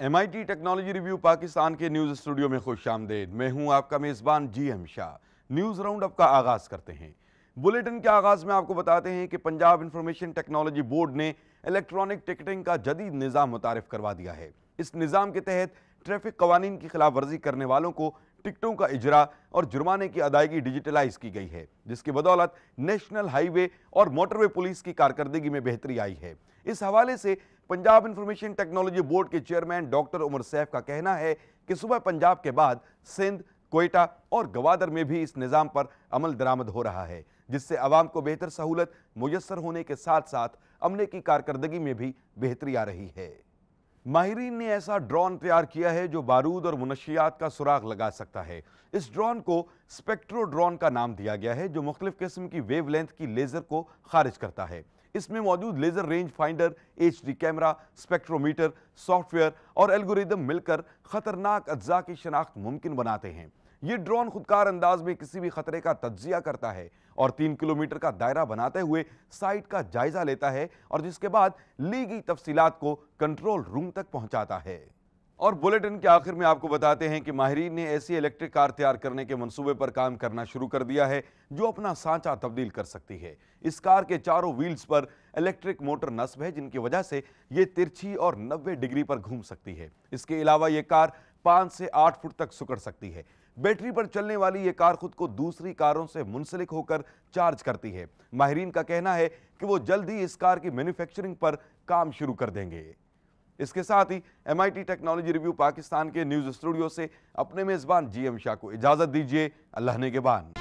MIT technology review Pakistan के news studio में खुश आमदेद। मैं हूं आपका मेजबान GM Shah. News round up का आगाज करते हैं। बुलेटिन के आगाज में आपको बताते हैं कि पंजाब इंफॉर्मेशन टेक्नोलॉजी बोर्ड ने इलेक्ट्रॉनिक टिकटिंग का जदीद निज़ाम मुतारिफ करवा दिया है। इस निज़ाम के तहत ट्रैफिक कवानीन की खिलाफ वर्जी करने वालों को टिकटों का इजरा और जुर्माने की अदायगी डिजिटलाइज की गई है, जिसकी बदौलत नेशनल हाईवे और मोटरवे पुलिस की कारकर्दगी में बेहतरी आई है। इस हवाले से पंजाब इंफॉर्मेशन टेक्नोलॉजी बोर्ड के चेयरमैन डॉक्टर उमर सैफ का कहना है कि सुबह पंजाब के बाद सिंध, कोयटा और गवादर में भी इस निज़ाम पर अमल दरामद हो रहा है, जिससे अवाम को बेहतर सहूलत मुयस्सर होने के साथ साथ अमले की कारकर्दगी में भी बेहतरी आ रही है। माहिरीन ने ऐसा ड्रोन तैयार किया है जो बारूद और मुनशियात का सुराग लगा सकता है। इस ड्रोन को स्पेक्ट्रो ड्रोन का नाम दिया गया है, जो मुख्तलिफ किस्म की वेवलेंथ की लेजर को खारिज करता है। इसमें मौजूद laser range finder, HD camera, spectrometer, software और एल्गोरिदम मिलकर खतरनाक अज्जा की शनाख्त मुमकिन बनाते हैं। ये ड्रोन खुदकार अंदाज में किसी भी खतरे का तजजिया करता है और 3 किलोमीटर का दायरा बनाते हुए साइट का जायजा लेता है और जिसके बाद ली गई तफसीलात को कंट्रोल रूम तक पहुंचाता है। और बुलेटिन के आखिर में आपको बताते हैं कि माहिरीन ने ऐसी इलेक्ट्रिक कार तैयार करने के मंसूबे पर काम करना शुरू कर दिया है जो अपना सांचा तब्दील कर सकती है। इस कार के चारों व्हील्स पर इलेक्ट्रिक मोटर नस्ब है, जिनकी वजह से ये तिरछी और 90 डिग्री पर घूम सकती है। इसके अलावा ये कार 5 से 8 फुट तक सुकड़ सकती है। बैटरी पर चलने वाली ये कार खुद को दूसरी कारों से मुंसलिक होकर चार्ज करती है। माहिरीन का कहना है कि वो जल्द ही इस कार की मैन्युफैक्चरिंग पर काम शुरू कर देंगे। इसके साथ ही MIT टेक्नोलॉजी रिव्यू पाकिस्तान के न्यूज स्टूडियो से अपने मेजबान GM शाह को इजाजत दीजिए। अल्लाह ने के बाद।